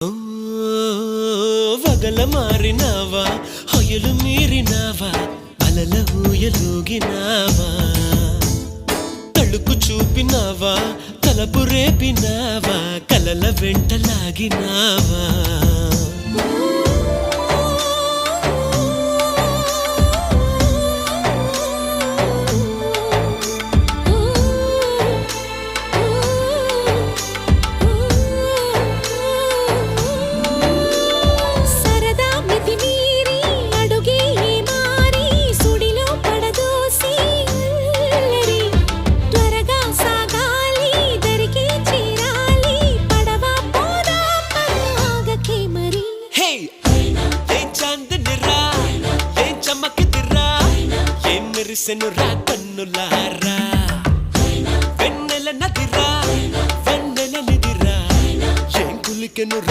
ఓ వగల మారినావా హొయలు మీరినావా అలల ఊయలూగినావా తళుకు చూపినావా తలపు రేపినావా కలల వెంటలాగినావా మెరిసెను రా కన్నులా